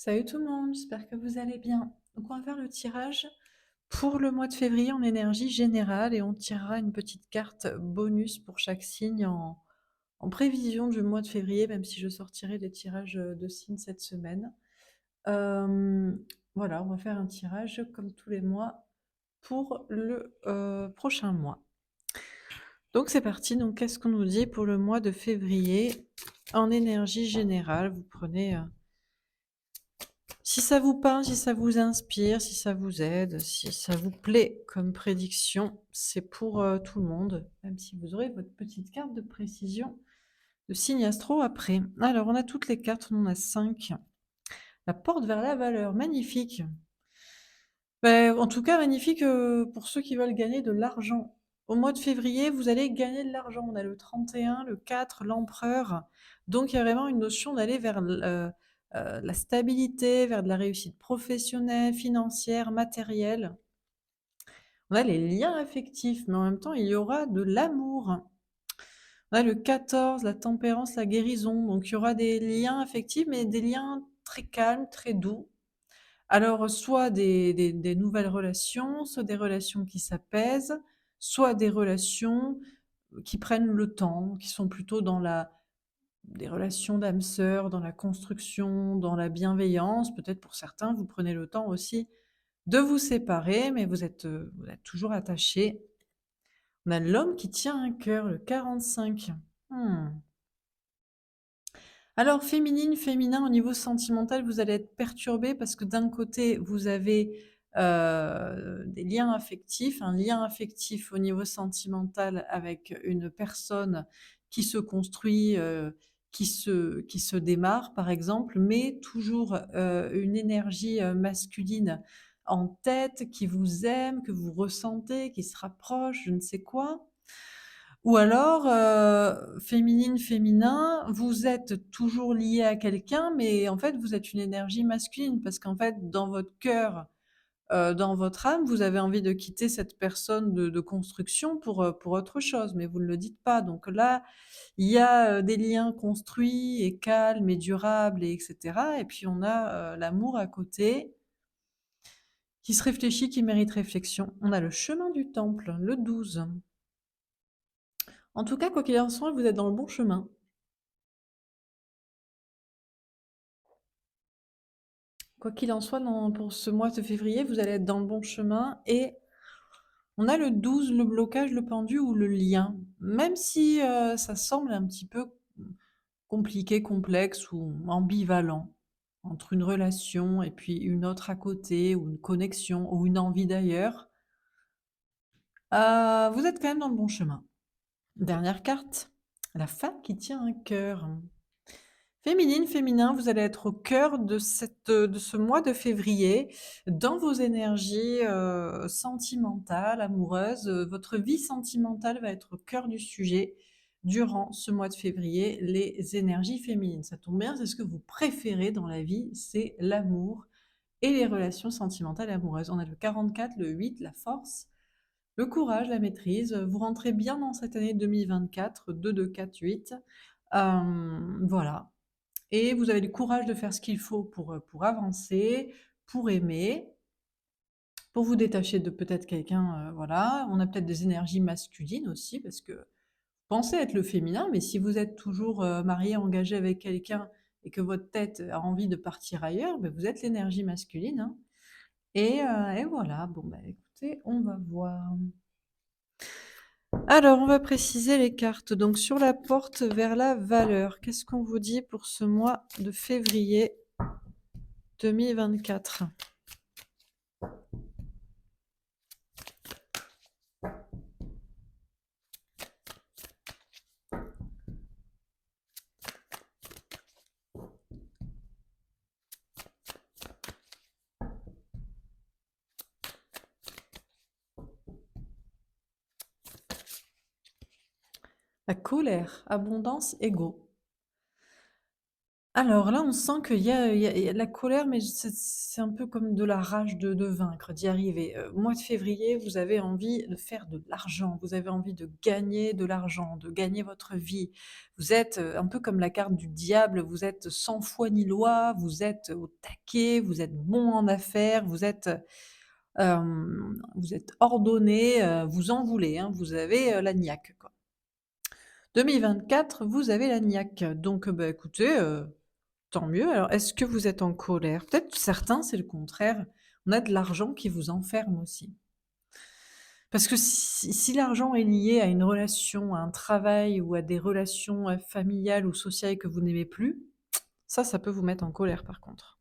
Salut tout le monde, j'espère que vous allez bien. Donc on va faire le tirage pour le mois de février en énergie générale et on tirera une petite carte bonus pour chaque signe en prévision du mois de février, même si je sortirai des tirages de signes cette semaine. Euh, voilà, on va faire un tirage comme tous les mois pour le prochain mois. Donc c'est parti, donc qu'est-ce qu'on nous dit pour le mois de février en énergie générale? Vous prenez si ça vous parle, si ça vous inspire, si ça vous aide, si ça vous plaît comme prédiction, c'est pour tout le monde, même si vous aurez votre petite carte de précision de signe astro après. Alors, on a toutes les cartes, on en a 5. La porte vers la valeur, magnifique. Ben, en tout cas, magnifique pour ceux qui veulent gagner de l'argent. Au mois de février, vous allez gagner de l'argent. On a le 31, le 4, l'empereur. Donc, il y a vraiment une notion d'aller vers la stabilité, vers de la réussite professionnelle, financière, matérielle. On a les liens affectifs, mais en même temps, il y aura de l'amour. On a le 14, la tempérance, la guérison. Donc, il y aura des liens affectifs, mais des liens très calmes, très doux. Alors, soit des nouvelles relations, soit des relations qui s'apaisent, soit des relations qui prennent le temps, qui sont plutôt dans des relations d'âme sœur, dans la construction, dans la bienveillance. Peut-être pour certains, vous prenez le temps aussi de vous séparer, mais vous êtes toujours attachés. On a l'homme qui tient un cœur, le 45. Hmm. Alors, féminine, féminin, au niveau sentimental, vous allez être perturbé parce que d'un côté, vous avez des liens affectifs, un lien affectif au niveau sentimental avec une personne qui se construit, qui se démarre, par exemple, mais toujours une énergie masculine en tête, qui vous aime, que vous ressentez, qui se rapproche, je ne sais quoi. Ou alors, féminine, féminin, vous êtes toujours lié à quelqu'un, mais en fait, vous êtes une énergie masculine parce qu'en fait, dans votre cœur, dans votre âme, vous avez envie de quitter cette personne de construction pour autre chose, mais vous ne le dites pas. Donc là, il y a, des liens construits et calmes et durables et etc. Et puis on a, l'amour à côté qui se réfléchit, qui mérite réflexion. On a le chemin du temple, le 12. En tout cas, quoi qu'il en soit, vous êtes dans le bon chemin. Quoi qu'il en soit, pour ce mois de février, vous allez être dans le bon chemin et on a le 12, le blocage, le pendu ou le lien. Même si ça semble un petit peu compliqué, complexe ou ambivalent entre une relation et puis une autre à côté ou une connexion ou une envie d'ailleurs, vous êtes quand même dans le bon chemin. Dernière carte, la femme qui tient un cœur. Féminine, féminin, vous allez être au cœur de ce mois de février, dans vos énergies sentimentales, amoureuses. Votre vie sentimentale va être au cœur du sujet durant ce mois de février, les énergies féminines. Ça tombe bien, c'est ce que vous préférez dans la vie, c'est l'amour et les relations sentimentales et amoureuses. On a le 44, le 8, la force, le courage, la maîtrise. Vous rentrez bien dans cette année 2024, 2, 2, 4, 8. Voilà, et vous avez le courage de faire ce qu'il faut pour avancer, pour aimer, pour vous détacher de peut-être quelqu'un, voilà. On a peut-être des énergies masculines aussi parce que vous pensez être le féminin, mais si vous êtes toujours, marié, engagé avec quelqu'un et que votre tête a envie de partir ailleurs, beh, vous êtes l'énergie masculine, hein, et voilà. Bon, bah, écoutez, on va voir. Alors, on va préciser les cartes. Donc sur la porte vers la valeur, qu'est-ce qu'on vous dit pour ce mois de février 2024? La colère, abondance, ego. Alors là, on sent qu'il y a de la colère, mais c'est un peu comme de la rage de vaincre, d'y arriver. Mois de février, vous avez envie de faire de l'argent, vous avez envie de gagner de l'argent, de gagner votre vie. Vous êtes, un peu comme la carte du diable, vous êtes sans foi ni loi, vous êtes au taquet, vous êtes bon en affaires, vous êtes ordonné, vous en voulez, hein, vous avez, la niaque, quoi. 2024, vous avez la niaque, donc bah, écoutez, tant mieux. Alors, est-ce que vous êtes en colère? Peut-être certains, c'est le contraire. On a de l'argent qui vous enferme aussi. Parce que si l'argent est lié à une relation, à un travail ou à des relations, familiales ou sociales que vous n'aimez plus, ça peut vous mettre en colère par contre.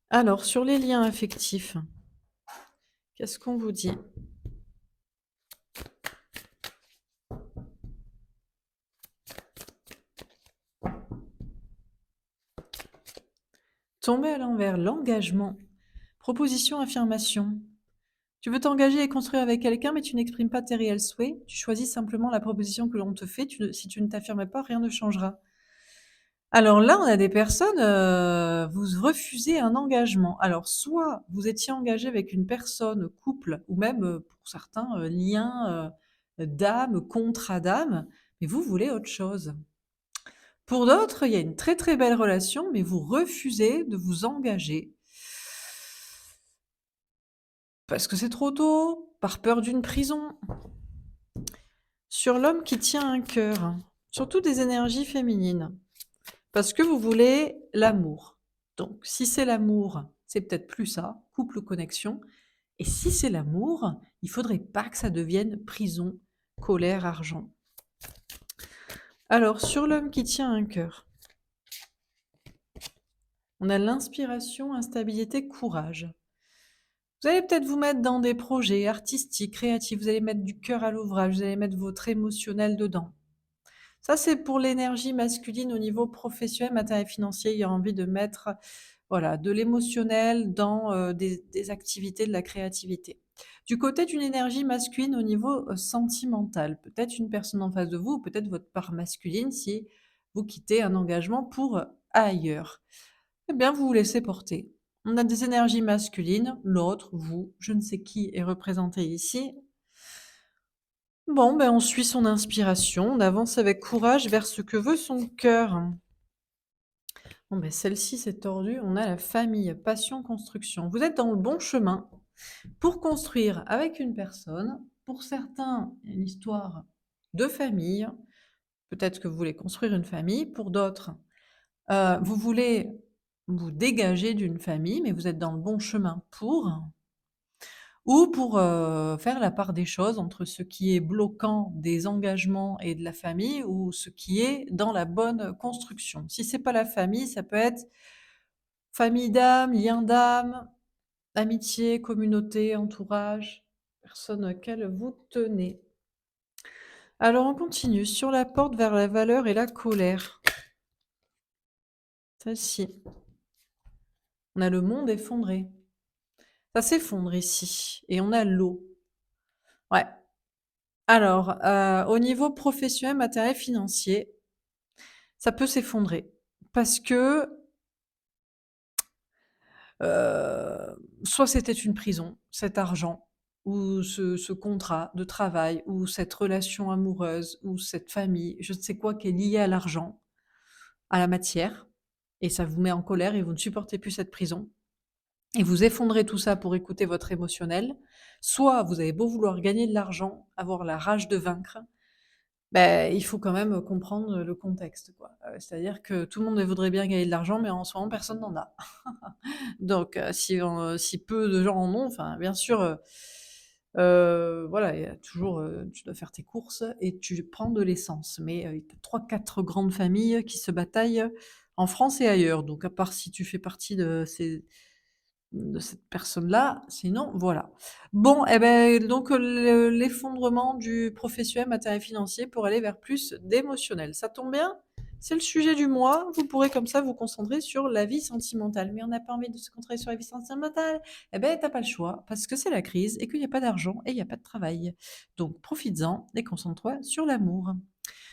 Alors sur les liens affectifs, qu'est-ce qu'on vous dit? Tombé à l'envers, l'engagement. Proposition, affirmation. Tu veux t'engager et construire avec quelqu'un, mais tu n'exprimes pas tes réels souhaits. Tu choisis simplement la proposition que l'on te fait. Si tu ne t'affirmes pas, rien ne changera. Alors là, on a des personnes, vous refusez un engagement. Alors soit vous étiez engagé avec une personne, couple ou même, pour certains, lien, d'âme, contrat d'âme, mais vous voulez autre chose. Pour d'autres, il y a une très, très belle relation, mais vous refusez de vous engager parce que c'est trop tôt, par peur d'une prison. Sur l'homme qui tient un cœur, surtout des énergies féminines. Parce que vous voulez l'amour. Donc, si c'est l'amour, c'est peut-être plus ça, couple ou connexion. Et si c'est l'amour, il faudrait pas que ça devienne prison, colère, argent. Alors, sur l'homme qui tient un cœur, on a l'inspiration, instabilité, courage. Vous allez peut-être vous mettre dans des projets artistiques, créatifs, vous allez mettre du cœur à l'ouvrage, vous allez mettre votre émotionnel dedans. Ça, c'est pour l'énergie masculine au niveau professionnel, matériel, financier. Il y a envie de mettre, voilà, de l'émotionnel dans, des activités, de la créativité. Du côté d'une énergie masculine au niveau, sentimental, peut-être une personne en face de vous ou peut-être votre part masculine si vous quittez un engagement pour, ailleurs. Eh bien, vous vous laissez porter. On a des énergies masculines, l'autre, vous, je ne sais qui est représenté ici. Bon, ben, on suit son inspiration, on avance avec courage vers ce que veut son cœur. Bon, ben, celle-ci, c'est tordu. On a la famille, passion, construction. Vous êtes dans le bon chemin pour construire avec une personne. Pour certains, une histoire de famille. Peut-être que vous voulez construire une famille. Pour d'autres, vous voulez vous dégager d'une famille, mais vous êtes dans le bon chemin pour. Ou pour, faire la part des choses entre ce qui est bloquant des engagements et de la famille ou ce qui est dans la bonne construction. Si c'est pas la famille, ça peut être famille d'âme, lien d'âme, amitié, communauté, entourage, personne auquel vous tenez. Alors on continue sur la porte vers la valeur et la colère. Celle-ci. On a le monde effondré. Ça s'effondre ici et on a l'eau. Ouais. Alors, au niveau professionnel, matériel, financier, ça peut s'effondrer parce que, soit c'était une prison, cet argent ou ce contrat de travail ou cette relation amoureuse ou cette famille, je ne sais quoi qui est lié à l'argent, à la matière et ça vous met en colère et vous ne supportez plus cette prison et vous effondrez tout ça pour écouter votre émotionnel. Soit vous avez beau vouloir gagner de l'argent, avoir la rage de vaincre, ben il faut quand même comprendre le contexte, quoi. C'est-à-dire que tout le monde voudrait bien gagner de l'argent, mais en ce moment personne n'en a. Donc si peu de gens en ont, enfin bien sûr, voilà, il y a toujours, tu dois faire tes courses et tu prends de l'essence. Mais, tu as 3-4 grandes familles qui se bataillent en France et ailleurs. Donc à part si tu fais partie de cette personne-là, sinon voilà. Bon et ben donc l'effondrement du professionnel, matériel, financier pour aller vers plus d'émotionnel. Ça tombe bien, c'est le sujet du mois, vous pourrez comme ça vous concentrer sur la vie sentimentale. Mais on n'a pas envie de se concentrer sur la vie sentimentale, eh ben tu pas le choix parce que c'est la crise et qu'il y a pas d'argent et il y a pas de travail. Donc profites-en et concentre-toi sur l'amour.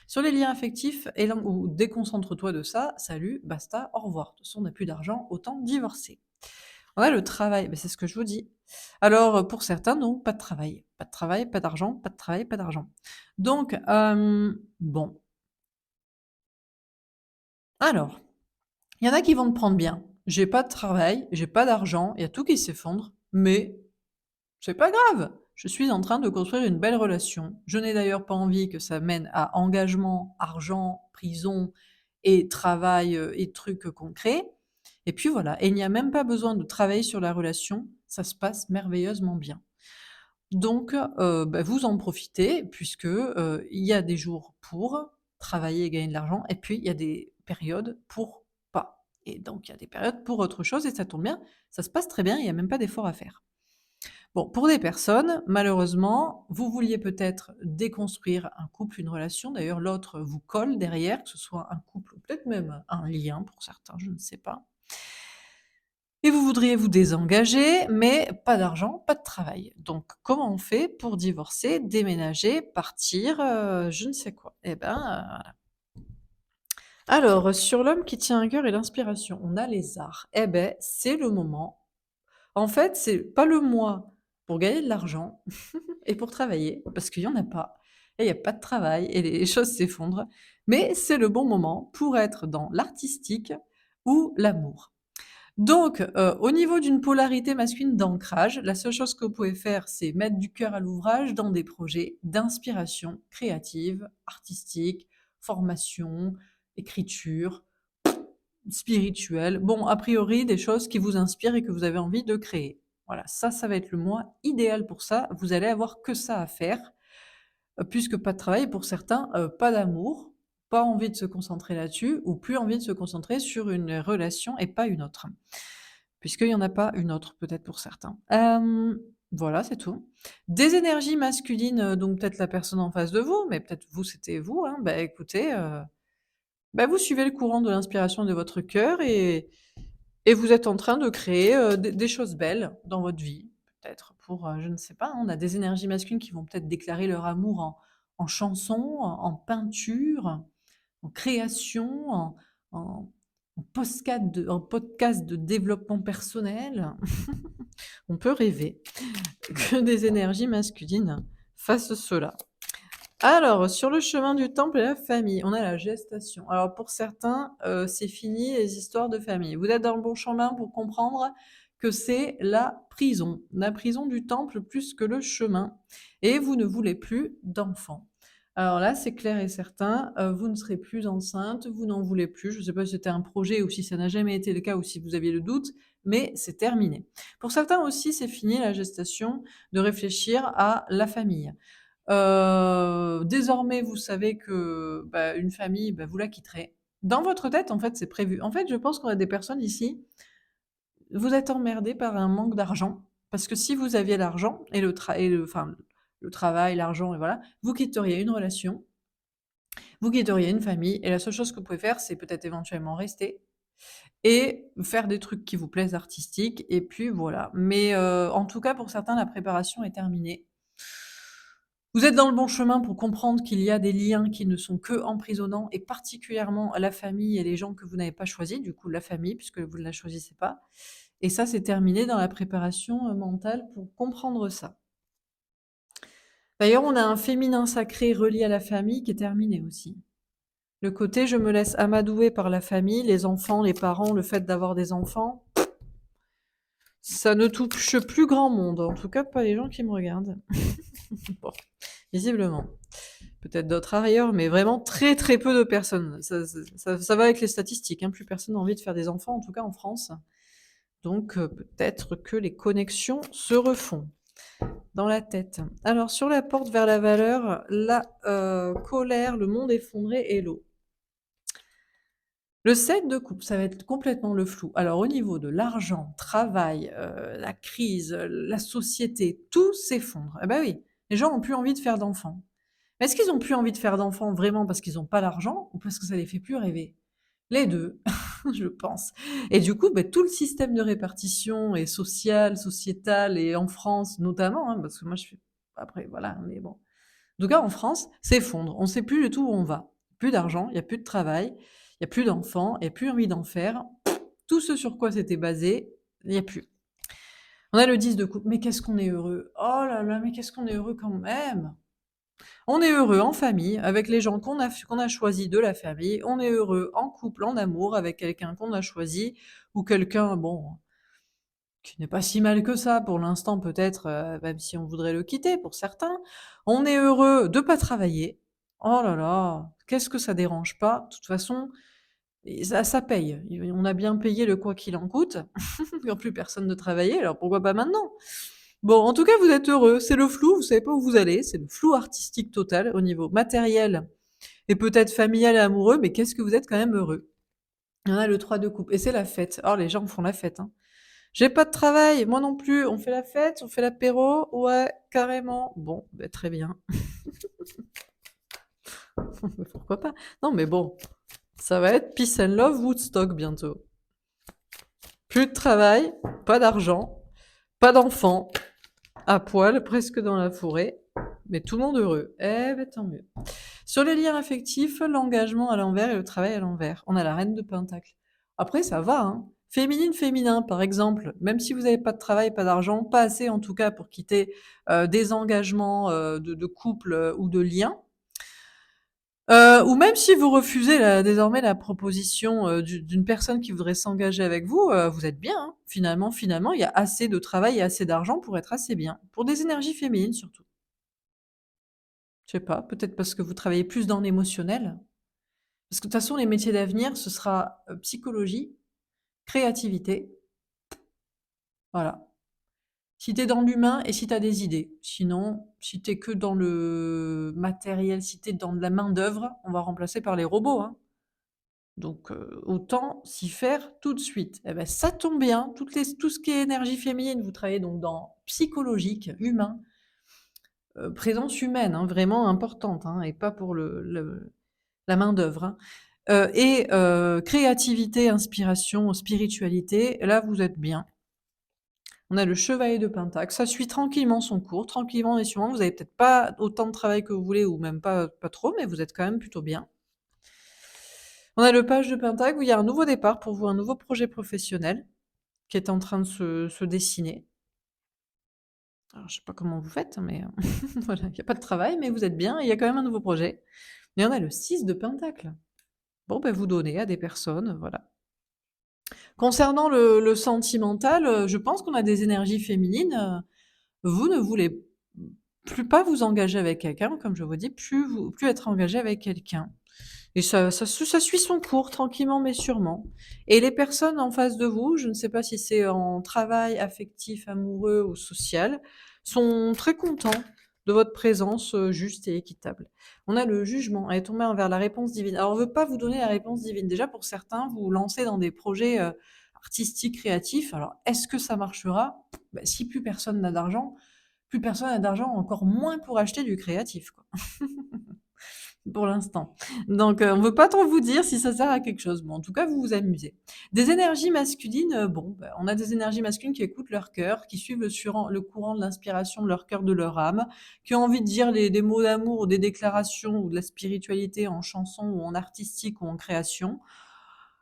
Sur les liens affectifs, ou déconcentre-toi de ça, salut, basta, au revoir. De toute façon, on n'a plus d'argent, autant divorcer. On a le travail, c'est ce que je vous dis. Alors, pour certains, non, pas de travail. Pas de travail, pas d'argent, pas de travail, pas d'argent. Donc, bon. Alors, il y en a qui vont te prendre bien. J'ai pas de travail, j'ai pas d'argent, il y a tout qui s'effondre, mais c'est pas grave. Je suis en train de construire une belle relation. Je n'ai d'ailleurs pas envie que ça mène à engagement, argent, prison et travail et trucs concrets. Et puis voilà. Et il n'y a même pas besoin de travailler sur la relation. Ça se passe merveilleusement bien. Donc, vous en profitez puisque il y a des jours pour travailler et gagner de l'argent, et puis il y a des périodes pour pas. Et donc il y a des périodes pour autre chose, et ça tombe bien, ça se passe très bien, il y a même pas d'effort à faire. Bon, pour des personnes, malheureusement, vous vouliez peut-être déconstruire un couple, une relation, d'ailleurs l'autre vous colle derrière, que ce soit un couple ou peut-être même un lien pour certains, je ne sais pas. Et vous voudriez vous désengager, mais pas d'argent, pas de travail. Donc comment on fait pour divorcer, déménager, partir, je ne sais quoi? Eh ben, voilà. Alors, sur l'homme qui tient un cœur et l'inspiration, on a les arts. Eh ben, c'est le moment. En fait, c'est pas le mois pour gagner de l'argent et pour travailler, parce qu'il y en a pas et il y a pas de travail et les choses s'effondrent, mais c'est le bon moment pour être dans l'artistique ou l'amour. Donc, au niveau d'une polarité masculine d'ancrage, la seule chose que vous pouvez faire, c'est mettre du cœur à l'ouvrage dans des projets d'inspiration créative, artistique, formation, écriture, spirituelle. Bon, a priori, des choses qui vous inspirent et que vous avez envie de créer. Voilà, ça va être le mois idéal pour ça. Vous allez avoir que ça à faire, puisque pas de travail pour certains, pas d'amour, pas envie de se concentrer là-dessus ou plus envie de se concentrer sur une relation et pas une autre. Puisqu'il y en a pas une autre, peut-être pour certains. Voilà, c'est tout. Des énergies masculines, donc peut-être la personne en face de vous, mais peut-être vous, c'était vous, hein. Écoutez, vous suivez le courant de l'inspiration de votre cœur et vous êtes en train de créer, des choses belles dans votre vie. Peut-être pour, je ne sais pas, hein, on a des énergies masculines qui vont peut-être déclarer leur amour en chanson, en peinture, en création, en podcast de développement personnel. On peut rêver que des énergies masculines fassent cela. Alors, sur le chemin du temple et la famille, on a la gestation. Alors pour certains, c'est fini les histoires de famille. Vous êtes dans le bon chemin pour comprendre que c'est la prison du temple plus que le chemin, et vous ne voulez plus d'enfants. Alors là, c'est clair et certain, vous ne serez plus enceinte, vous n'en voulez plus. Je ne sais pas si c'était un projet ou si ça n'a jamais été le cas ou si vous aviez le doute, mais c'est terminé. Pour certains aussi, c'est fini la gestation de réfléchir à la famille. Désormais, vous savez que, une famille, vous la quitterez. Dans votre tête, en fait, c'est prévu. En fait, je pense qu'on a des personnes ici, vous êtes emmerdés par un manque d'argent, parce que si vous aviez l'argent et le travail, l'argent et voilà, vous quitteriez une relation, vous quitteriez une famille et la seule chose que vous pouvez faire, c'est peut-être éventuellement rester et faire des trucs qui vous plaisent artistiques et puis voilà. Mais, en tout cas, pour certains, la préparation est terminée. Vous êtes dans le bon chemin pour comprendre qu'il y a des liens qui ne sont que emprisonnants et particulièrement la famille et les gens que vous n'avez pas choisis, du coup la famille puisque vous ne la choisissez pas. Et ça, c'est terminé dans la préparation, mentale pour comprendre ça. D'ailleurs, on a un féminin sacré relié à la famille qui est terminé aussi. Le côté je me laisse amadouer par la famille, les enfants, les parents, le fait d'avoir des enfants, ça ne touche plus grand monde, en tout cas pas les gens qui me regardent. Bon, visiblement. Peut-être d'autres ailleurs, mais vraiment très très peu de personnes. Ça va avec les statistiques, hein. Plus personne n'a envie de faire des enfants, en tout cas en France. Donc peut-être que les connexions se refont dans la tête. Alors sur la porte vers la valeur, la colère, le monde effondré et l'eau. Le 7 de coupe, ça va être complètement le flou. Alors au niveau de l'argent, travail, la crise, la société, tout s'effondre. Eh ben oui, les gens ont plus envie de faire d'enfants. Mais est-ce qu'ils ont plus envie de faire d'enfants vraiment parce qu'ils ont pas l'argent ou parce que ça les fait plus rêver? Les 2, je pense. Et du coup, tout le système de répartition et social, sociétal et en France notamment, hein, parce que moi je fais après voilà, mais bon. En tout cas en France, s'effondre. On sait plus du tout où on va. plus d'argent, il y a plus de travail, il y a plus d'enfants, il y a plus envie d'en faire. Tout ce sur quoi c'était basé, il y a plus. On a le 10 de coupe, mais qu'est-ce qu'on est heureux! Oh là là, mais qu'est-ce qu'on est heureux quand même! On est heureux en famille, avec les gens qu'on a choisis de la famille. On est heureux en couple, en amour, avec quelqu'un qu'on a choisi ou quelqu'un, bon, qui n'est pas si mal que ça pour l'instant peut-être, même si on voudrait le quitter pour certains. On est heureux de pas travailler. Oh là là, qu'est-ce que ça dérange pas? De toute façon, et ça paye. On a bien payé le quoi qu'il en coûte, quand plus personne ne travaillait, alors pourquoi pas maintenant? Bon, en tout cas, vous êtes heureux, c'est le flou, vous savez pas où vous allez, c'est le flou artistique total au niveau matériel et peut-être familial et amoureux, mais qu'est-ce que vous êtes quand même heureux. Il y en a le 3 de coupe et c'est la fête. Oh, les gens font la fête, hein. J'ai pas de travail, moi non plus, on fait la fête, on fait l'apéro, ouais, carrément. Bon, bah, très bien. Pourquoi pas? Non, mais bon, ça va être peace and love Woodstock bientôt. Plus de travail, pas d'argent, pas d'enfants, à poil, presque dans la forêt, mais tout le monde heureux. Eh ben tant mieux. Sur les liens affectifs, l'engagement à l'envers et le travail à l'envers. On a la reine de Pentacle. Après, ça va, hein. Féminine, féminin, par exemple. Même si vous n'avez pas de travail, pas d'argent, pas assez en tout cas pour quitter des engagements de couple ou de liens. Ou même si vous refusez désormais la proposition d'une personne qui voudrait s'engager avec vous, vous êtes bien, hein. Finalement, il y a assez de travail et assez d'argent pour être assez bien. Pour des énergies féminines surtout. Je sais pas, peut-être parce que vous travaillez plus dans l'émotionnel. Parce que de toute façon, les métiers d'avenir, ce sera psychologie, créativité, voilà. Si t'es dans l'humain et si t'as des idées. Sinon, si t'es que dans le matériel, si t'es dans de la main-d'œuvre, on va remplacer par les robots, hein. Donc, autant s'y faire tout de suite. Eh ben, ça tombe bien, tout ce qui est énergie féminine, vous travaillez donc dans psychologique, humain, présence humaine, hein, vraiment importante, hein, et pas pour la main-d'œuvre, hein. Créativité, inspiration, spiritualité, là vous êtes bien. On a le chevalier de Pentacle, ça suit tranquillement son cours, tranquillement et sûrement. Vous avez peut-être pas autant de travail que vous voulez ou même pas trop, mais vous êtes quand même plutôt bien. On a le page de Pentacle où il y a un nouveau départ pour vous, un nouveau projet professionnel qui est en train de se dessiner. Alors je sais pas comment vous faites, mais voilà, il y a pas de travail, mais vous êtes bien et il y a quand même un nouveau projet. Et on a le 6 de Pentacle. Bon, ben vous donnez à des personnes, voilà. Concernant le sentimental, je pense qu'on a des énergies féminines, vous ne voulez plus pas vous engager avec quelqu'un, comme je vous dis, plus être engagé avec quelqu'un et ça suit son cours tranquillement mais sûrement et les personnes en face de vous, je ne sais pas si c'est en travail, affectif, amoureux ou social, sont très contents de votre présence, juste et équitable. On a le jugement, elle est tombée vers la réponse divine. Alors on veut pas vous donner la réponse divine. Déjà pour certains, vous vous lancez dans des projets, artistiques, créatifs. Alors est-ce que ça marchera? Bah, si plus personne n'a d'argent, plus personne n'a d'argent, encore moins pour acheter du créatif, quoi. Pour l'instant. Donc, on veut pas trop vous dire si ça sert à quelque chose. Bon, en tout cas, vous vous amusez. Des énergies masculines, bon, bah, on a des énergies masculines qui écoutent leur cœur, qui suivent le courant de l'inspiration de leur cœur, de leur âme, qui ont envie de dire des mots d'amour ou des déclarations ou de la spiritualité en chanson ou en artistique ou en création.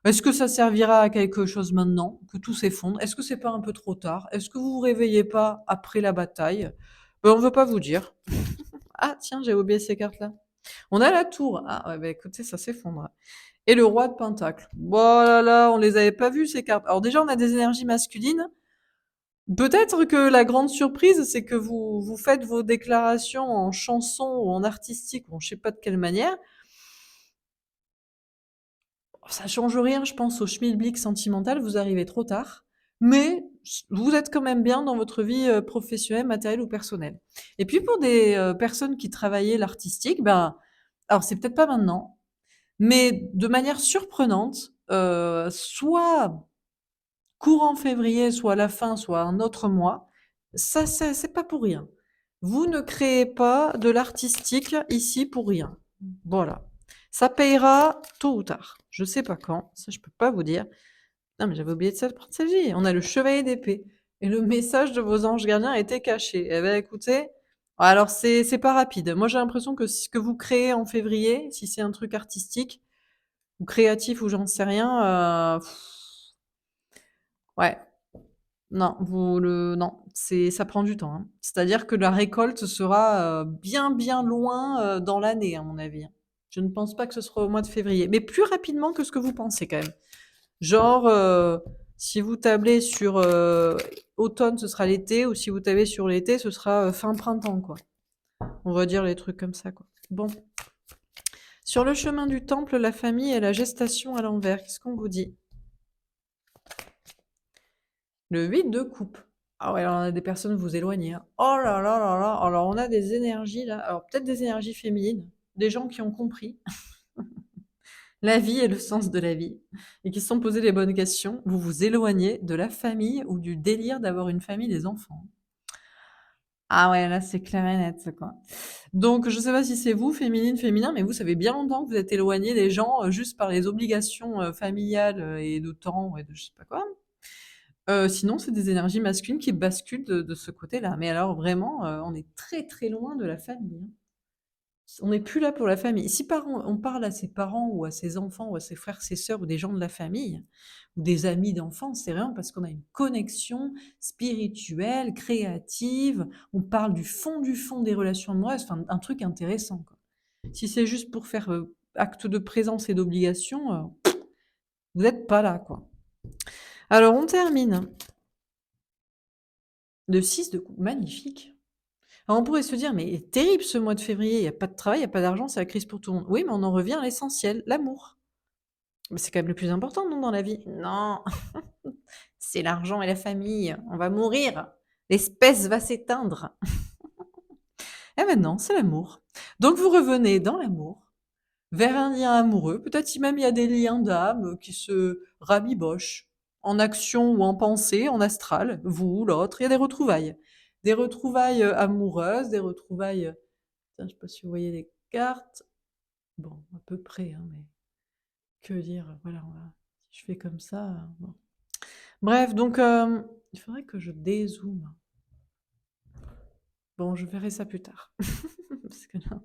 Est-ce que ça servira à quelque chose maintenant, que tout s'effondre? Est-ce que c'est pas un peu trop tard? Est-ce que vous vous réveillez pas après la bataille? On veut pas vous dire. Ah tiens, j'ai oublié ces cartes-là. On a la tour. Ah ouais, bah écoutez, ça s'effondre. Et le roi de Pentacle. Bon là là, on les avait pas vues ces cartes. Alors déjà, on a des énergies masculines. Peut-être que la grande surprise, c'est que vous faites vos déclarations en chanson ou en artistique, ou je sais pas de quelle manière. Ça change rien, je pense, au schmilblick sentimental, vous arrivez trop tard, mais vous êtes quand même bien dans votre vie professionnelle, matérielle ou personnelle. Et puis pour des personnes qui travaillaient l'artistique, ben, alors c'est peut-être pas maintenant, mais de manière surprenante, soit courant février, soit à la fin, soit un autre mois, ça c'est pas pour rien. Vous ne créez pas de l'artistique ici pour rien. Voilà. Ça payera tôt ou tard. Je sais pas quand, ça je peux pas vous dire. Non mais j'avais oublié de ça de partager. On a le chevalier d'épée et le message de vos anges gardiens a été caché. Eh ben écoutez, Alors c'est pas rapide. Moi, j'ai l'impression que ce que vous créez en février, si c'est un truc artistique ou créatif ou j'en sais rien, ouais, non, non, ça prend du temps, hein. C'est-à-dire que la récolte sera, bien, bien loin, dans l'année, à mon avis, hein. Je ne pense pas que ce sera au mois de février, mais plus rapidement que ce que vous pensez quand même. Genre, si vous tablez sur, automne, ce sera l'été, ou si vous tablez sur l'été, ce sera, fin printemps, quoi. On va dire les trucs comme ça, quoi. Bon. Sur le chemin du temple, la famille et la gestation à l'envers, qu'est-ce qu'on vous dit? Le 8 de coupe. Ah ouais, alors on a des personnes, vous éloignez, hein. Oh là là là là, alors on a des énergies là, alors peut-être des énergies féminines, des gens qui ont compris la vie et le sens de la vie et qui se sont posés les bonnes questions. Vous vous éloignez de la famille ou du délire d'avoir une famille, des enfants. Ah ouais, là c'est clair et net, quoi. Donc je sais pas si c'est vous, féminine, féminin, mais vous, ça fait bien longtemps que vous êtes éloigné des gens, juste par les obligations, familiales, et de temps et de je sais pas quoi. Sinon, c'est des énergies masculines qui basculent de ce côté-là. Mais alors vraiment, on est très, très loin de la famille, hein. On n'est plus là pour la famille. Si on parle à ses parents ou à ses enfants ou à ses frères, ses sœurs ou des gens de la famille ou des amis d'enfance, c'est vraiment parce qu'on a une connexion spirituelle, créative. On parle du fond des relations amoureuses, enfin un truc intéressant, quoi. Si c'est juste pour faire, acte de présence et d'obligation, vous êtes pas là, quoi. Alors on termine. Le 6 de coupe, magnifique. Alors on pourrait se dire: «Mais terrible ce mois de février, il y a pas de travail, il y a pas d'argent, c'est la crise pour tout le monde». Oui, mais on en revient à l'essentiel, l'amour. Mais c'est quand même le plus important, non, dans la vie? Non, c'est l'argent et la famille, on va mourir, l'espèce va s'éteindre. Et maintenant, c'est l'amour. Donc vous revenez dans l'amour, vers un lien amoureux, peut-être si même il y a des liens d'âme, qui se rabibochent, en action ou en pensée, en astral, vous, l'autre, il y a des retrouvailles. Des retrouvailles, amoureuses, des retrouvailles, tiens, je sais pas si vous voyez les cartes. Bon, à peu près, hein, mais que dire? Voilà, si je fais comme ça, bon. Bref, donc il faudrait que je dézoome. Bon, je verrai ça plus tard. Parce que là,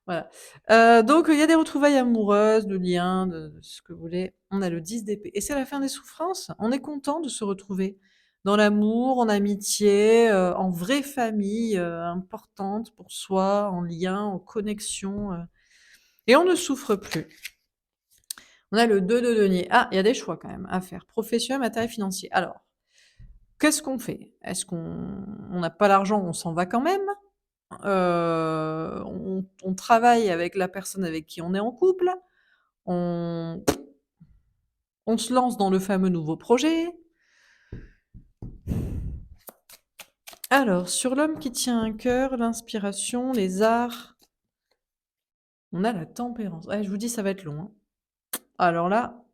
voilà. Donc il y a des retrouvailles amoureuses, de liens, de ce que vous voulez. On a le 10 d'épée et c'est la fin des souffrances. On est content de se retrouver dans l'amour, en amitié, en vraie famille, importante pour soi, en lien, en connexion, et on ne souffre plus. On a le 2 de denier. Ah, il y a des choix quand même à faire. Professionnel, matériel, financier. Alors, qu'est-ce qu'on fait? Est-ce qu'on n'a pas l'argent, on s'en va quand même? On travaille avec la personne avec qui on est en couple? On on se lance dans le fameux nouveau projet? Alors, sur l'homme qui tient un cœur, l'inspiration, les arts, on a la tempérance. Ouais, je vous dis, ça va être long, hein. Alors là,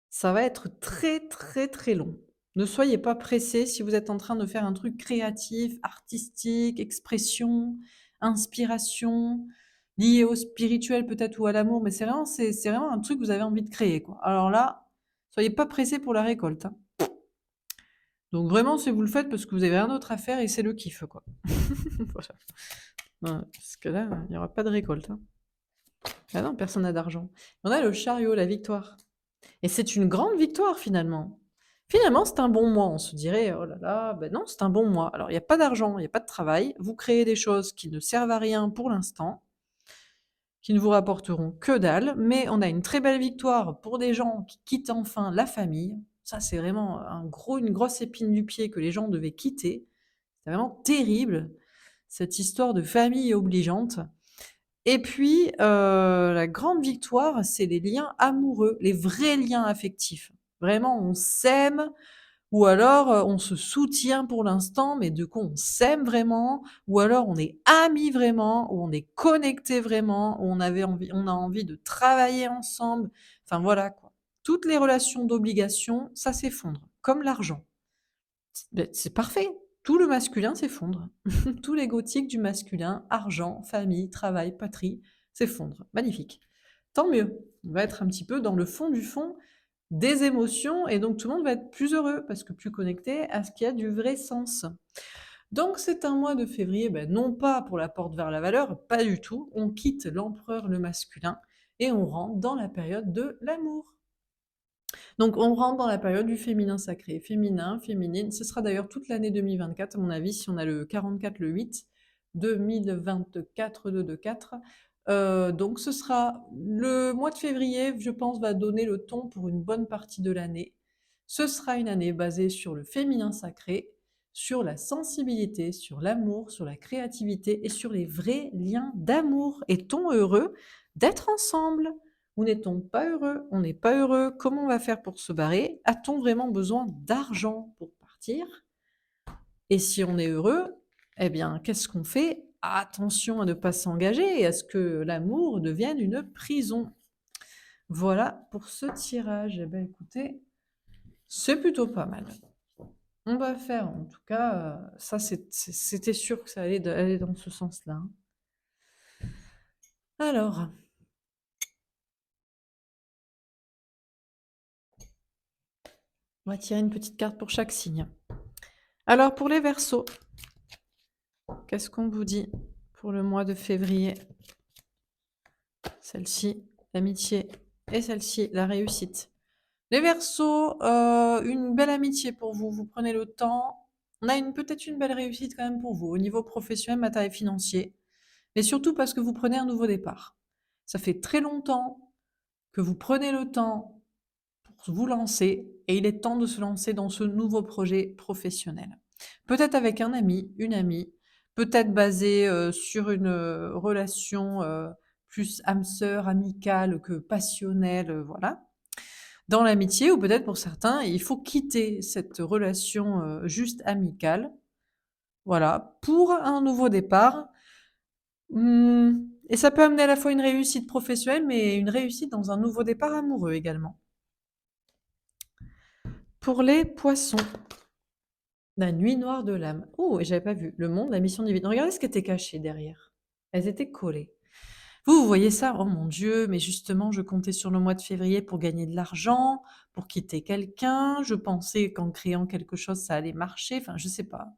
ça va être très, très, très long. Ne soyez pas pressés si vous êtes en train de faire un truc créatif, artistique, expression, inspiration, lié au spirituel peut-être ou à l'amour, mais c'est vraiment un truc que vous avez envie de créer, quoi. Alors là, soyez pas pressés pour la récolte, hein. Donc vraiment, si vous le faites parce que vous avez rien d'autre à faire et c'est le kiff, quoi. Voilà. Ouais, parce que là, il y aura pas de récolte, hein. Ah non, personne n'a d'argent. On a le chariot, la victoire. Et c'est une grande victoire finalement. Finalement, c'est un bon mois. On se dirait: «Oh là là», ben non, c'est un bon mois. Alors il y a pas d'argent, il y a pas de travail. Vous créez des choses qui ne servent à rien pour l'instant, qui ne vous rapporteront que dalle, mais on a une très belle victoire pour des gens qui quittent enfin la famille. Ça, c'est vraiment une grosse épine du pied que les gens devaient quitter. C'est vraiment terrible, cette histoire de famille obligeante. Et puis, la grande victoire, c'est les liens amoureux, les vrais liens affectifs. Vraiment, on s'aime ou alors, on se soutient pour l'instant, mais de coup, on s'aime vraiment ou alors on est amis vraiment, ou on est connectés vraiment, ou on a envie de travailler ensemble. Enfin voilà, quoi. Toutes les relations d'obligation, ça s'effondre, comme l'argent. C'est parfait. Tout le masculin s'effondre. Tous les gothiques du masculin, argent, famille, travail, patrie, s'effondrent. Magnifique. Tant mieux. On va être un petit peu dans le fond du fond des émotions et donc tout le monde va être plus heureux parce que plus connecté à ce qui a du vrai sens. Donc c'est un mois de février, non pas pour la porte vers la valeur, pas du tout. On quitte l'empereur, le masculin, et on rentre dans la période de l'amour. Donc on rentre dans la période du féminin sacré, féminin, féminine. Ce sera d'ailleurs toute l'année 2024, à mon avis, si on a le 44, le 8, 2024, 224. Donc ce sera le mois de février, je pense, va donner le ton pour une bonne partie de l'année. Ce sera une année basée sur le féminin sacré, sur la sensibilité, sur l'amour, sur la créativité et sur les vrais liens d'amour. Est-on heureux d'être ensemble? Ou n'est-on pas heureux? On n'est pas heureux. Comment on va faire pour se barrer? A-t-on vraiment besoin d'argent pour partir? Et si on est heureux, eh bien, qu'est-ce qu'on fait? Attention à ne pas s'engager et à ce que l'amour devienne une prison. Voilà pour ce tirage. Eh bien, écoutez, c'est plutôt pas mal. On va faire, en tout cas, ça, c'était sûr que ça allait aller dans ce sens-là, hein. Alors, on va tirer une petite carte pour chaque signe. Alors, pour les Verseaux, qu'est-ce qu'on vous dit pour le mois de février? Celle-ci, l'amitié, et celle-ci, la réussite. Les Verseaux, une belle amitié pour vous. Vous prenez le temps. On a peut-être une belle réussite quand même pour vous au niveau professionnel, matériel, financier, mais surtout parce que vous prenez un nouveau départ. Ça fait très longtemps que vous prenez le temps pour vous lancer et il est temps de se lancer dans ce nouveau projet professionnel. Peut-être avec un ami, une amie, peut-être basé sur une relation plus âme sœur, amicale que passionnelle, voilà. Dans l'amitié, ou peut-être pour certains, il faut quitter cette relation juste amicale, voilà, pour un nouveau départ. Et ça peut amener à la fois une réussite professionnelle, mais une réussite dans un nouveau départ amoureux également. Pour les poissons, la nuit noire de l'âme. Oh, et j'avais pas vu. Le monde, la mission divine. Regardez ce qui était caché derrière. Elles étaient collées. Vous voyez ça? Oh mon Dieu, mais justement, je comptais sur le mois de février pour gagner de l'argent, pour quitter quelqu'un. Je pensais qu'en créant quelque chose, ça allait marcher. Enfin, je sais pas.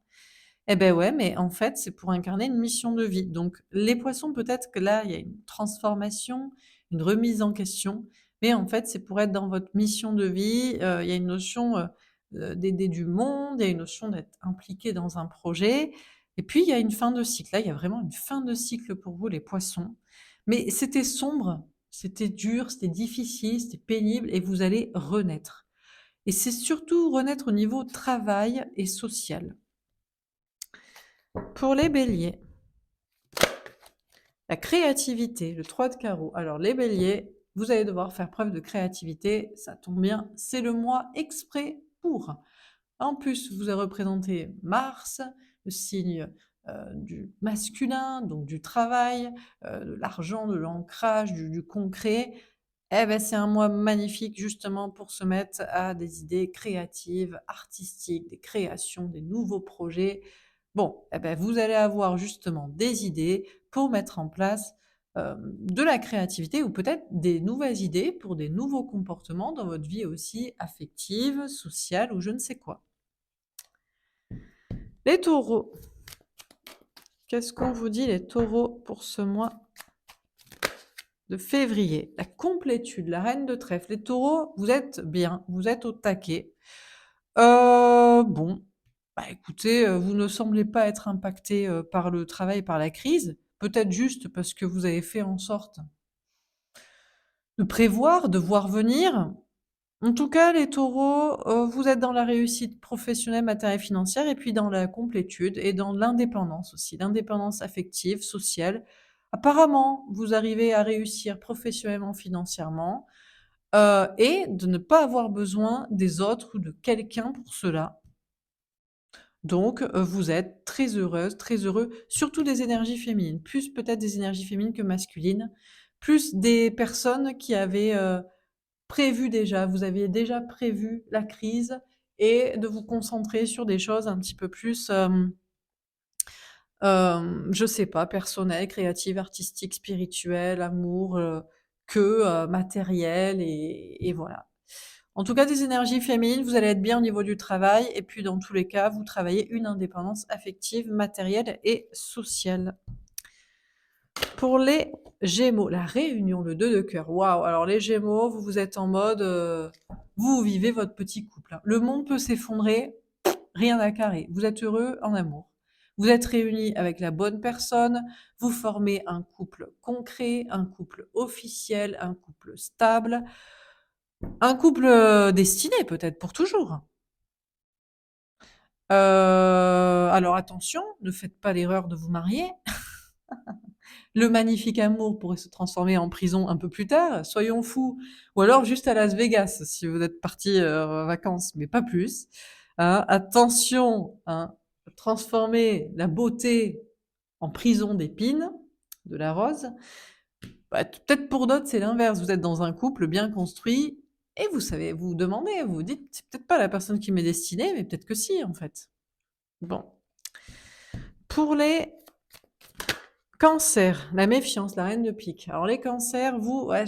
Eh ben ouais, mais en fait, c'est pour incarner une mission de vie. Donc, les poissons, peut-être que là, il y a une transformation, une remise en question, mais en fait, c'est pour être dans votre mission de vie. Il y a une notion d'aider du monde, il y a une notion d'être impliqué dans un projet, et puis il y a une fin de cycle. Là, il y a vraiment une fin de cycle pour vous, les poissons. Mais c'était sombre, c'était dur, c'était difficile, c'était pénible, et vous allez renaître. Et c'est surtout renaître au niveau travail et social. Pour les béliers, la créativité, le 3 de carreau. Alors les béliers, vous allez devoir faire preuve de créativité, ça tombe bien, c'est le mois exprès pour. En plus, vous avez représenté Mars, le signe du masculin, donc du travail, de l'argent, de l'ancrage, du concret. Eh ben, c'est un mois magnifique justement pour se mettre à des idées créatives, artistiques, des créations, des nouveaux projets. Bon, eh ben, vous allez avoir justement des idées pour mettre en place de la créativité ou peut-être des nouvelles idées pour des nouveaux comportements dans votre vie aussi affective, sociale ou je ne sais quoi. Les taureaux. Qu'est-ce qu'on vous dit les taureaux pour ce mois de février? La complétude, la reine de trèfle. Les taureaux, vous êtes bien, vous êtes au taquet. Bon, écoutez, vous ne semblez pas être impacté par le travail, par la crise. Peut-être juste parce que vous avez fait en sorte de prévoir, de voir venir. En tout cas, les taureaux, vous êtes dans la réussite professionnelle, matérielle, financière et puis dans la complétude et dans l'indépendance aussi, l'indépendance affective, sociale. Apparemment, vous arrivez à réussir professionnellement, financièrement, et de ne pas avoir besoin des autres ou de quelqu'un pour cela. Donc, vous êtes très heureuse, très heureux, surtout des énergies féminines, plus peut-être des énergies féminines que masculines, plus des personnes qui avaient, prévu déjà, vous aviez déjà prévu la crise et de vous concentrer sur des choses un petit peu plus, je sais pas, personnelles, créatives, artistiques, spirituelles, amour, que, matériel et voilà. En tout cas, des énergies féminines, vous allez être bien au niveau du travail et puis dans tous les cas, vous travaillez une indépendance affective, matérielle et sociale. Pour les Gémeaux, la réunion, le 2 de cœur. Waouh! Alors les Gémeaux, vous êtes en mode, vous vivez votre petit couple, hein. Le monde peut s'effondrer, rien à carrer. Vous êtes heureux en amour. Vous êtes réunis avec la bonne personne, vous formez un couple concret, un couple officiel, un couple stable, un couple, destiné peut-être pour toujours. Alors attention, ne faites pas l'erreur de vous marier. Le magnifique amour pourrait se transformer en prison un peu plus tard, soyons fous. Ou alors juste à Las Vegas, si vous êtes partis en vacances, mais pas plus. Hein. Attention, hein, transformer la beauté en prison d'épines, de la rose. Bah, peut-être pour d'autres, c'est l'inverse. Vous êtes dans un couple bien construit et vous savez, vous vous demandez, vous vous dites, c'est peut-être pas la personne qui m'est destinée, mais peut-être que si, en fait. Bon. Pour les cancers, la méfiance, la reine de pique. Alors les cancers, vous, ouais,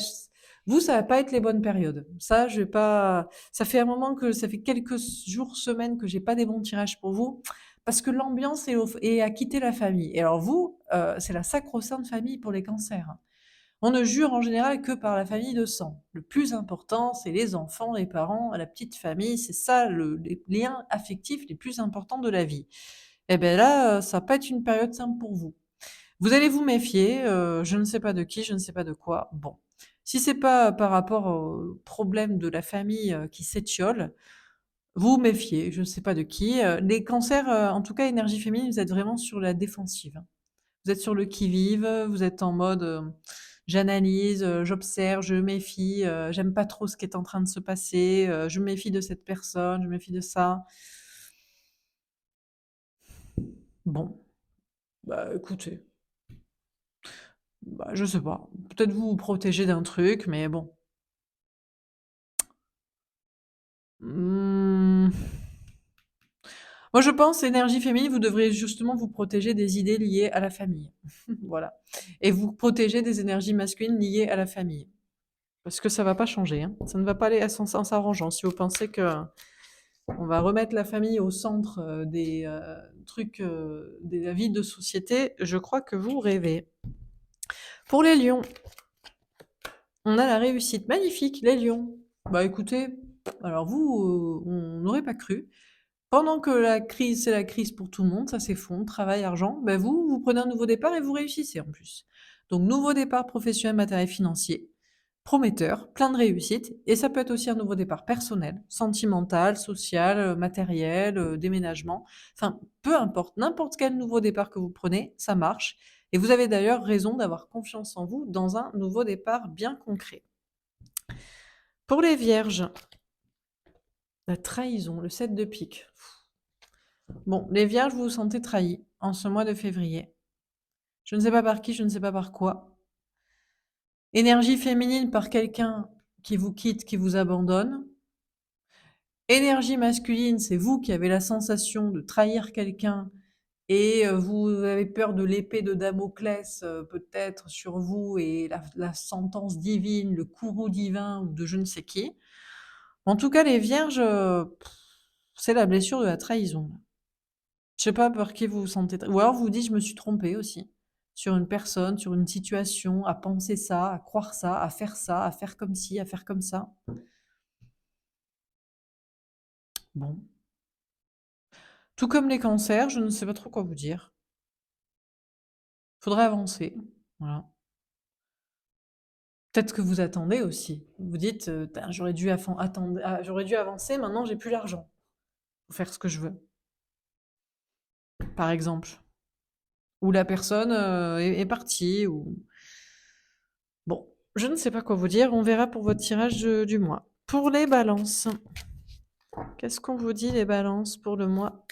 vous, ça va pas être les bonnes périodes. Ça, je vais pas. Ça fait un moment que ça fait quelques jours, semaines que j'ai pas des bons tirages pour vous, parce que l'ambiance est à quitter la famille. Et alors vous, c'est la sacro-sainte famille pour les cancers. On ne jure en général que par la famille de sang. Le plus important, c'est les enfants, les parents, la petite famille. C'est ça les liens affectifs les plus importants de la vie. Et bien là, ça va pas être une période simple pour vous. Vous allez vous méfier, je ne sais pas de qui, je ne sais pas de quoi. Bon, si c'est pas par rapport au problème de la famille, qui s'étiole, vous vous méfiez, je ne sais pas de qui. Les cancers, en tout cas énergie féminine, vous êtes vraiment sur la défensive, hein. Vous êtes sur le qui-vive, vous êtes en mode, j'analyse, j'observe, je méfie, j'aime pas trop ce qui est en train de se passer, je me méfie de cette personne, je me méfie de ça. Bon, bah, écoutez, bah, je sais pas, peut-être vous vous protégez d'un truc, mais bon. Mmh. Moi, je pense, énergie féminine, vous devriez justement vous protéger des idées liées à la famille. Voilà. Et vous protéger des énergies masculines liées à la famille. Parce que ça va pas changer, hein. Ça ne va pas aller en s'arrangeant. Si vous pensez que on va remettre la famille au centre des trucs, de la vie de société, je crois que vous rêvez. Pour les lions, on a la réussite. Magnifique, les lions. Bah écoutez, alors vous, on n'aurait pas cru. Pendant que la crise, c'est la crise pour tout le monde, ça s'effondre, travail, argent, ben vous, vous prenez un nouveau départ et vous réussissez en plus. Donc nouveau départ professionnel, matériel, financier, prometteur, plein de réussite, et ça peut être aussi un nouveau départ personnel, sentimental, social, matériel, déménagement, enfin peu importe, n'importe quel nouveau départ que vous prenez, ça marche, et vous avez d'ailleurs raison d'avoir confiance en vous dans un nouveau départ bien concret. Pour les vierges, la trahison, le 7 de pique. Bon, les vierges, vous vous sentez trahis en ce mois de février. Je ne sais pas par qui, je ne sais pas par quoi. Énergie féminine par quelqu'un qui vous quitte, qui vous abandonne. Énergie masculine, c'est vous qui avez la sensation de trahir quelqu'un et vous avez peur de l'épée de Damoclès peut-être sur vous et la sentence divine, le courroux divin ou de je ne sais qui. En tout cas, les vierges, c'est la blessure de la trahison. Je sais pas par qui vous vous sentez ou alors vous vous dites: «Je me suis trompé aussi, sur une personne, sur une situation, à penser ça, à croire ça, à faire comme ci, à faire comme ça». Bon. Tout comme les cancers, je ne sais pas trop quoi vous dire. Faudrait avancer, voilà. Peut-être que vous attendez aussi. Vous dites, «Tain, j'aurais dû avancer, maintenant j'ai plus l'argent pour faire ce que je veux», par exemple. Ou la personne, est partie ou bon, je ne sais pas quoi vous dire, on verra pour votre tirage, du mois. Pour les balances. Qu'est-ce qu'on vous dit les balances pour le mois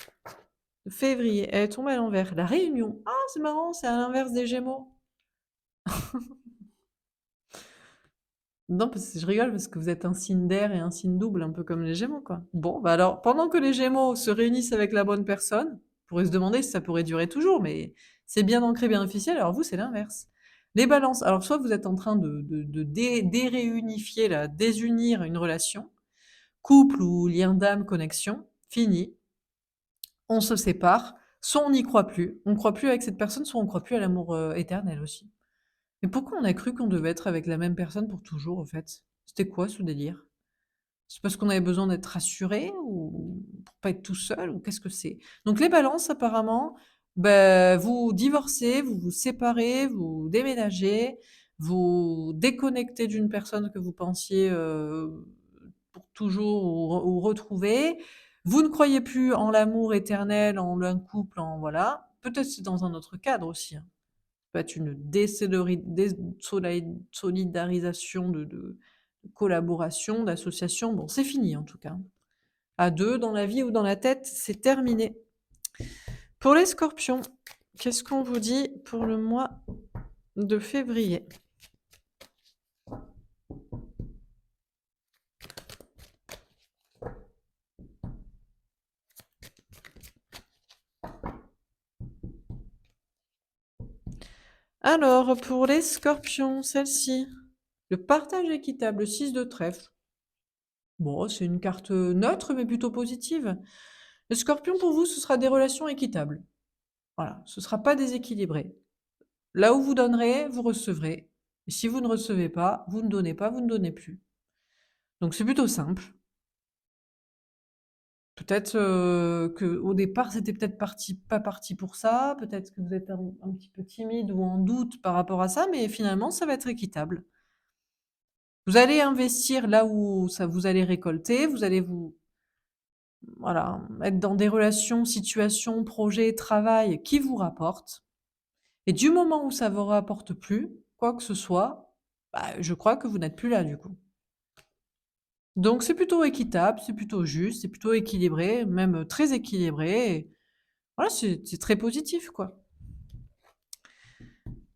de février? Elle tombe à l'envers. La réunion. Ah, c'est marrant, c'est à l'inverse des Gémeaux. Non, parce que je rigole parce que vous êtes un signe d'air et un signe double, un peu comme les Gémeaux, quoi. Bon, bah alors, pendant que les Gémeaux se réunissent avec la bonne personne, on pourrait se demander si ça pourrait durer toujours, mais c'est bien ancré, bien officiel. Alors vous, c'est l'inverse. Les balances. Alors soit vous êtes en train de déréunifier, là, désunir une relation, couple ou lien d'âme, connexion, fini, on se sépare, soit on n'y croit plus, on ne croit plus avec cette personne, soit on ne croit plus à l'amour éternel aussi. Mais pourquoi on a cru qu'on devait être avec la même personne pour toujours, en fait? C'était quoi ce délire? C'est parce qu'on avait besoin d'être rassuré ou pour pas être tout seul ou qu'est-ce que c'est? Donc les balances apparemment, vous divorcez, vous vous séparez, vous déménagez, vous déconnectez d'une personne que vous pensiez, pour toujours ou retrouver. Vous ne croyez plus en l'amour éternel, en un couple, en voilà. Peut-être c'est dans un autre cadre aussi, hein. Ça peut être une désolidarisation de collaboration, d'association. Bon, c'est fini en tout cas. À 2 dans la vie ou dans la tête, c'est terminé. Pour les scorpions, qu'est-ce qu'on vous dit pour le mois de février? Alors, pour les scorpions, celle-ci, le partage équitable, le 6 de trèfle. Bon, c'est une carte neutre, mais plutôt positive. Le scorpion, pour vous, ce sera des relations équitables. Voilà, ce ne sera pas déséquilibré. Là où vous donnerez, vous recevrez. Et si vous ne recevez pas, vous ne donnez pas, vous ne donnez plus. Donc c'est plutôt simple. Peut-être que au départ, c'était peut-être pas parti pour ça. Peut-être que vous êtes un petit peu timide ou en doute par rapport à ça, mais finalement, ça va être équitable. Vous allez investir là où ça vous allez récolter. Vous allez voilà, être dans des relations, situations, projets, travail qui vous rapportent. Et du moment où ça vous rapporte plus, quoi que ce soit, je crois que vous n'êtes plus là du coup. Donc c'est plutôt équitable, c'est plutôt juste, c'est plutôt équilibré, même très équilibré. Et voilà, c'est très positif, quoi.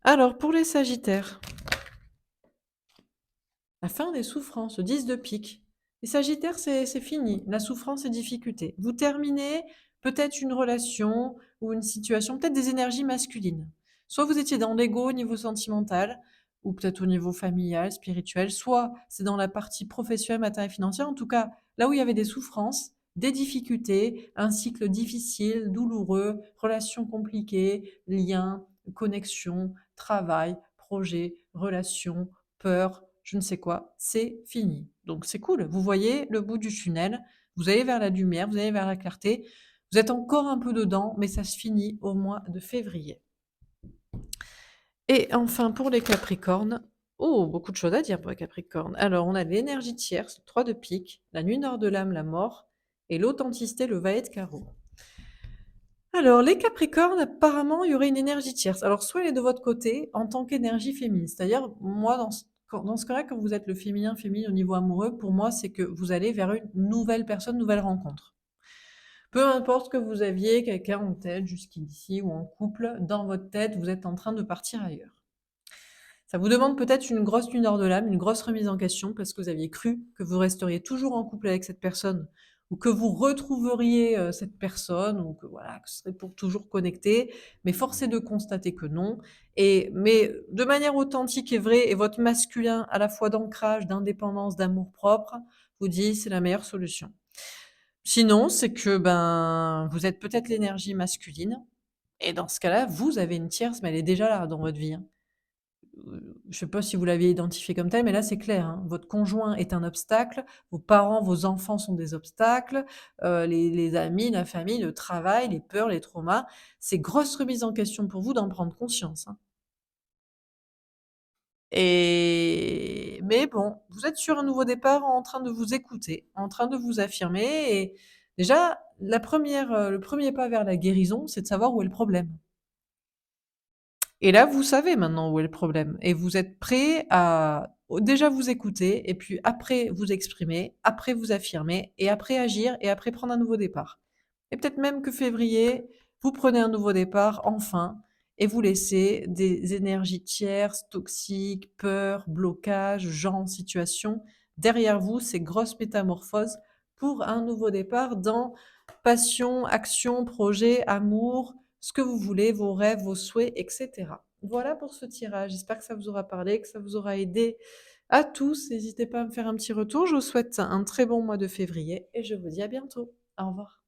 Alors, pour les Sagittaires, la fin des souffrances, 10 de pique. Les Sagittaires, c'est fini. La souffrance et difficulté. Vous terminez peut-être une relation ou une situation, peut-être des énergies masculines. Soit vous étiez dans l'ego au niveau sentimental, ou peut-être au niveau familial, spirituel, soit c'est dans la partie professionnelle, matérielle, financière. En tout cas, là où il y avait des souffrances, des difficultés, un cycle difficile, douloureux, relations compliquées, liens, connexions, travail, projet, relations, peur, je ne sais quoi, c'est fini. Donc c'est cool, vous voyez le bout du tunnel, vous allez vers la lumière, vous allez vers la clarté, vous êtes encore un peu dedans, mais ça se finit au mois de février. Et enfin pour les Capricornes, oh, beaucoup de choses à dire pour les Capricornes. Alors on a l'énergie tierce, le 3 de pique, la nuit nord de l'âme, la mort, et l'authenticité, le valet de carreau. Alors, les Capricornes, apparemment, il y aurait une énergie tierce. Alors, soit elle est de votre côté en tant qu'énergie féminine. C'est-à-dire, moi, dans ce cas-là, quand vous êtes le féminin, féminin au niveau amoureux, pour moi, c'est que vous allez vers une nouvelle personne, nouvelle rencontre. Peu importe que vous aviez quelqu'un en tête jusqu'ici ou en couple, dans votre tête, vous êtes en train de partir ailleurs. Ça vous demande peut-être une grosse lueur de l'âme, une grosse remise en question parce que vous aviez cru que vous resteriez toujours en couple avec cette personne ou que vous retrouveriez cette personne ou que voilà, que ce serait pour toujours connecté. Mais force est de constater que non. Mais de manière authentique et vraie, et votre masculin à la fois d'ancrage, d'indépendance, d'amour propre, vous dit c'est la meilleure solution. Sinon, c'est que vous êtes peut-être l'énergie masculine. Et dans ce cas-là, vous avez une tierce, mais elle est déjà là dans votre vie, hein. Je sais pas si vous l'aviez identifié comme tel, mais là, c'est clair, hein. Votre conjoint est un obstacle, vos parents, vos enfants sont des obstacles, les amis, la famille, le travail, les peurs, les traumas. C'est grosse remise en question pour vous d'en prendre conscience, hein. Mais bon, vous êtes sur un nouveau départ en train de vous écouter, en train de vous affirmer et déjà, le premier pas vers la guérison, c'est de savoir où est le problème. Et là, vous savez maintenant où est le problème et vous êtes prêt à déjà vous écouter et puis après vous exprimer, après vous affirmer et après agir et après prendre un nouveau départ. Et peut-être même que février, vous prenez un nouveau départ enfin et vous laissez des énergies tierces, toxiques, peur, blocage, gens, situations derrière vous, ces grosses métamorphoses pour un nouveau départ dans passion, action, projet, amour, ce que vous voulez, vos rêves, vos souhaits, etc. Voilà pour ce tirage. J'espère que ça vous aura parlé, que ça vous aura aidé à tous. N'hésitez pas à me faire un petit retour. Je vous souhaite un très bon mois de février et je vous dis à bientôt. Au revoir.